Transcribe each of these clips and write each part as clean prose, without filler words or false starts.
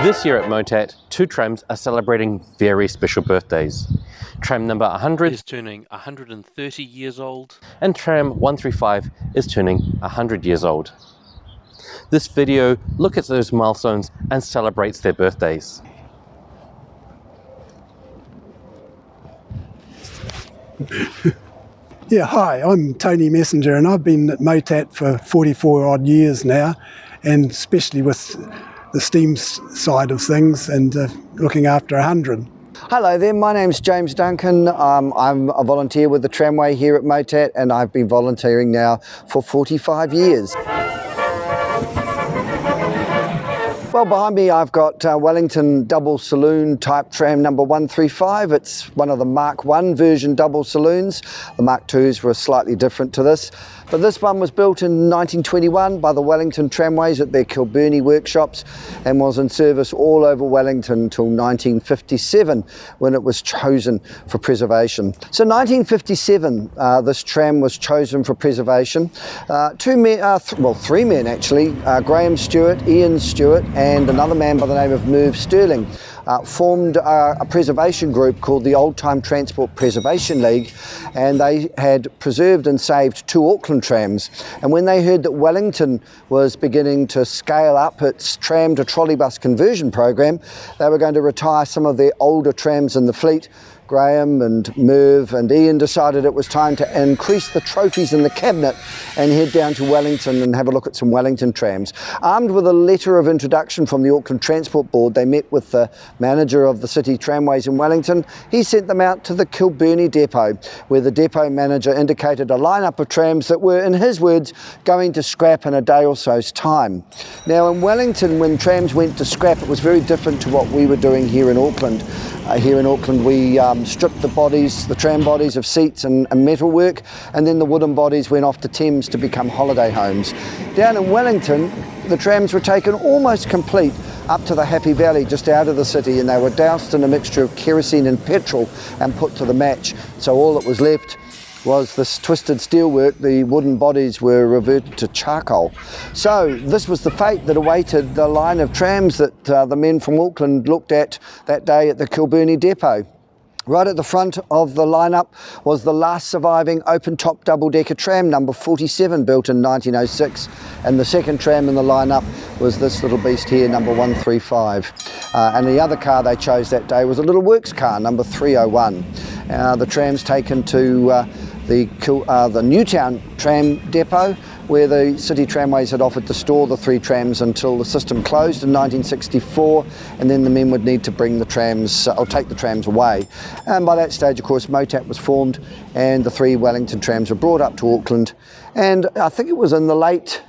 This year at MOTAT, two trams are celebrating very special birthdays. Tram number 100 is turning 130 years old, and tram 135 is turning 100 years old. This video looks at those milestones and celebrates their birthdays. Yeah, hi, I'm Tony Messenger and I've been at MOTAT for 44 odd years now, and especially with the steam side of things and looking after 100. Hello there, my name's James Duncan. I'm a volunteer with the tramway here at MOTAT, and I've been volunteering now for 45 years. Well, behind me I've got Wellington double saloon type tram number 135. It's one of the Mark I version double saloons. The Mark IIs were slightly different to this. But this one was built in 1921 by the Wellington Tramways at their Kilburnie workshops and was in service all over Wellington until 1957 when it was chosen for preservation. So 1957, this tram was chosen for preservation. Three men actually, Graham Stewart, Ian Stewart and another man by the name of Merv Sterling formed a preservation group called the Old Time Transport Preservation League, and they had preserved and saved two Auckland trams. And when they heard that Wellington was beginning to scale up its tram to trolleybus conversion program, they were going to retire some of their older trams in the fleet. Graham and Merv and Ian decided it was time to increase the trophies in the cabinet and head down to Wellington and have a look at some Wellington trams. Armed with a letter of introduction from the Auckland Transport Board, they met with the manager of the City Tramways in Wellington. He sent them out to the Kilburnie depot, where the depot manager indicated a lineup of trams that were, in his words, going to scrap in a day or so's time. Now in Wellington, when trams went to scrap, it was very different to what we were doing here in Auckland. Here in Auckland we stripped the tram bodies of seats and metalwork, and then the wooden bodies went off to Thames to become holiday homes. Down in Wellington, the trams were taken almost complete up to the Happy Valley just out of the city, and they were doused in a mixture of kerosene and petrol and put to the match. So all that was left was this twisted steelwork. The wooden bodies were reverted to charcoal. So this was the fate that awaited the line of trams that the men from Auckland looked at that day at the Kilburnie depot. Right at the front of the lineup was the last surviving open-top double-decker tram, number 47, built in 1906. And the second tram in the lineup was this little beast here, number 135. And the other car they chose that day was a little works car, number 301. The tram's taken to the Newtown tram depot, where the City Tramways had offered to store the three trams until the system closed in 1964, and then the men would need to bring the trams, or take the trams away. And by that stage, of course, MOTAT was formed, and the three Wellington trams were brought up to Auckland. And I think it was in the late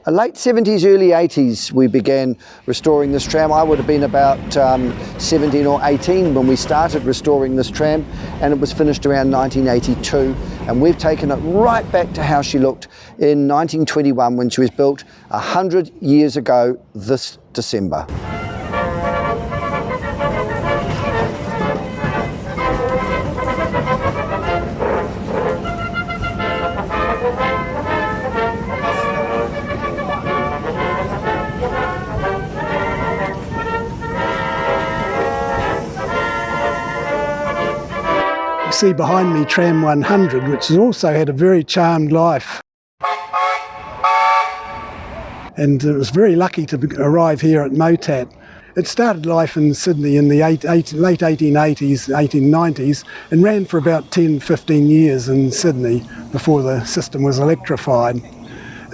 70s, early 80s, we began restoring this tram. I would have been about 17 or 18 when we started restoring this tram, and it was finished around 1982. And we've taken it right back to how she looked in 1921 when she was built 100 years ago this December. See behind me tram 100, which has also had a very charmed life, and it was very lucky to arrive here at MOTAT. It started life in Sydney in the late 1880s, 1890s, and ran for about 10-15 years in Sydney before the system was electrified.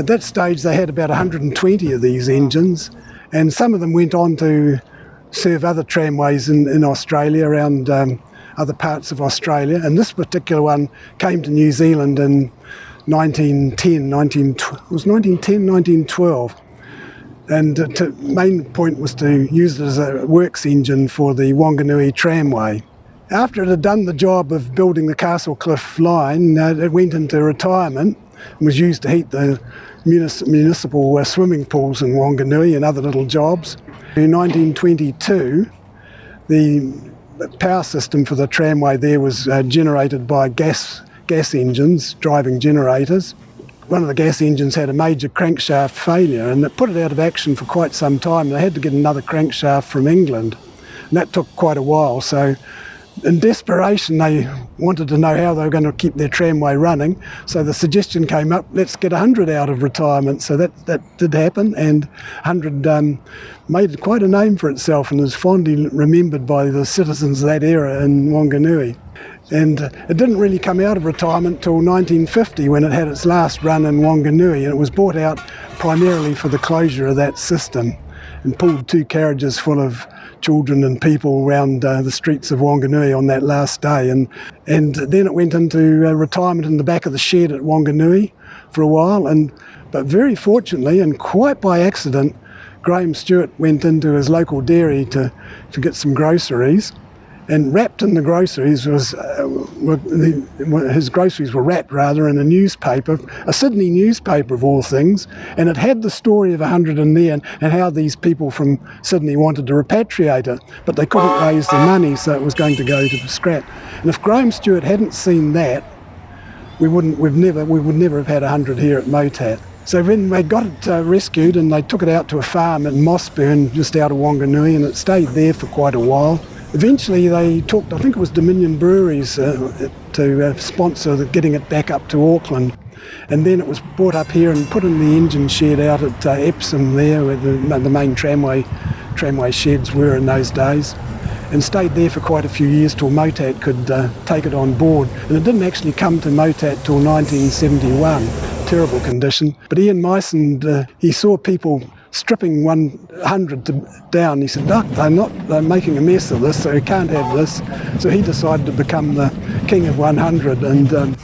At that stage they had about 120 of these engines, and some of them went on to serve other tramways in Australia, around other parts of Australia, and this particular one came to New Zealand in 1912, and the main point was to use it as a works engine for the Wanganui Tramway. After it had done the job of building the Castle Cliff line, it went into retirement and was used to heat the municipal swimming pools in Wanganui and other little jobs. In 1922, the power system for the tramway there was generated by gas engines driving generators. One of the gas engines had a major crankshaft failure and it put it out of action for quite some time. They had to get another crankshaft from England, and that took quite a while. So in desperation, they wanted to know how they were going to keep their tramway running. So the suggestion came up, let's get 100 out of retirement. So that did happen, and 100 made quite a name for itself and is fondly remembered by the citizens of that era in Wanganui. And it didn't really come out of retirement till 1950 when it had its last run in Wanganui, and it was bought out primarily for the closure of that system and pulled 2 carriages full of children and people around the streets of Wanganui on that last day. And then it went into retirement in the back of the shed at Wanganui for a while. But very fortunately, and quite by accident, Graham Stewart went into his local dairy to get some groceries. And wrapped in the groceries was, his groceries were wrapped rather in a newspaper, a Sydney newspaper of all things, and it had the story of 100 in there and how these people from Sydney wanted to repatriate it, but they couldn't raise the money, so it was going to go to the scrap. And if Graham Stewart hadn't seen that, we would never have had 100 here at MOTAT. So when they got it rescued and they took it out to a farm in Mossburn, just out of Wanganui, and it stayed there for quite a while. Eventually they talked, I think it was Dominion Breweries, to sponsor getting it back up to Auckland. And then it was brought up here and put in the engine shed out at Epsom there, where the main tramway sheds were in those days, and stayed there for quite a few years till MOTAT could take it on board. And it didn't actually come to MOTAT till 1971, terrible condition. But Ian Myson, he saw people stripping 100 down. He said, "Doc, they're making a mess of this, so you can't have this." So he decided to become the king of 100 and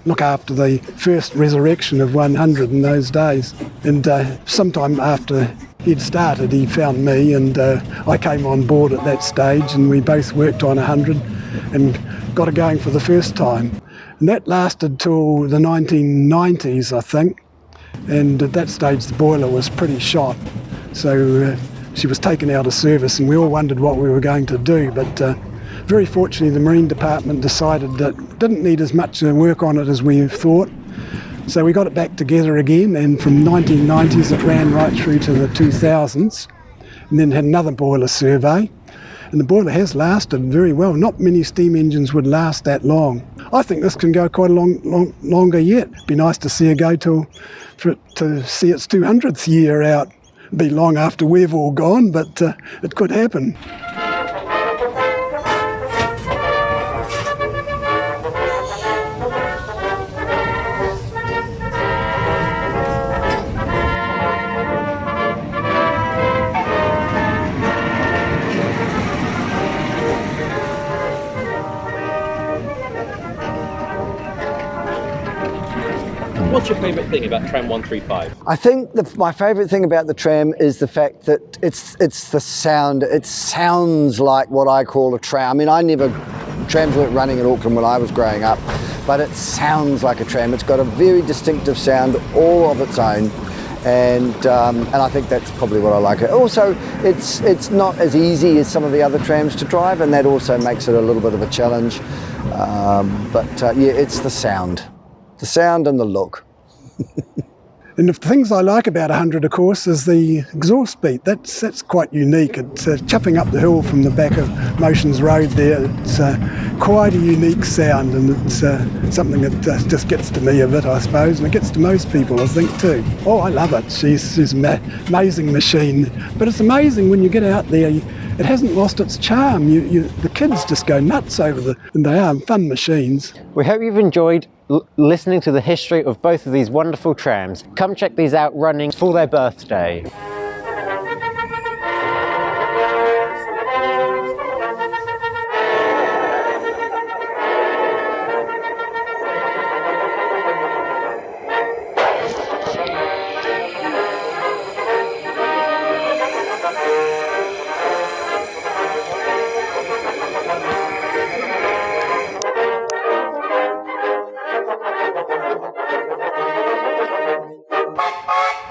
look after the first resurrection of 100 in those days. And sometime after he'd started, he found me, and I came on board at that stage, and we both worked on 100 and got it going for the first time. And that lasted till the 1990s, I think. And at that stage the boiler was pretty shot, so she was taken out of service, and we all wondered what we were going to do. But very fortunately the Marine Department decided that it didn't need as much work on it as we thought, so we got it back together again, and from 1990s it ran right through to the 2000s, and then had another boiler survey. And the boiler has lasted very well. Not many steam engines would last that long. I think this can go quite a longer yet. It'd be nice to see it go to see its 200th year out. It'd be long after we've all gone, but it could happen. What's your favourite thing about Tram 135? I think my favourite thing about the tram is the fact that it's the sound. It sounds like what I call a tram. I mean, trams weren't running in Auckland when I was growing up, but it sounds like a tram. It's got a very distinctive sound, all of its own, and I think that's probably what I like. Also, it's not as easy as some of the other trams to drive, and that also makes it a little bit of a challenge. Yeah, it's the sound and the look. And the things I like about 100, of course, is the exhaust beat. That's quite unique. It's chuffing up the hill from the back of Motions Road there. It's quite a unique sound, and it's something that just gets to me a bit, I suppose, and it gets to most people, I think, too. Oh, I love it. She's an amazing machine. But it's amazing when you get out there, it hasn't lost its charm. The kids just go nuts over and they are fun machines. We hope you've enjoyed listening to the history of both of these wonderful trams. Come check these out running for their birthday. Bye.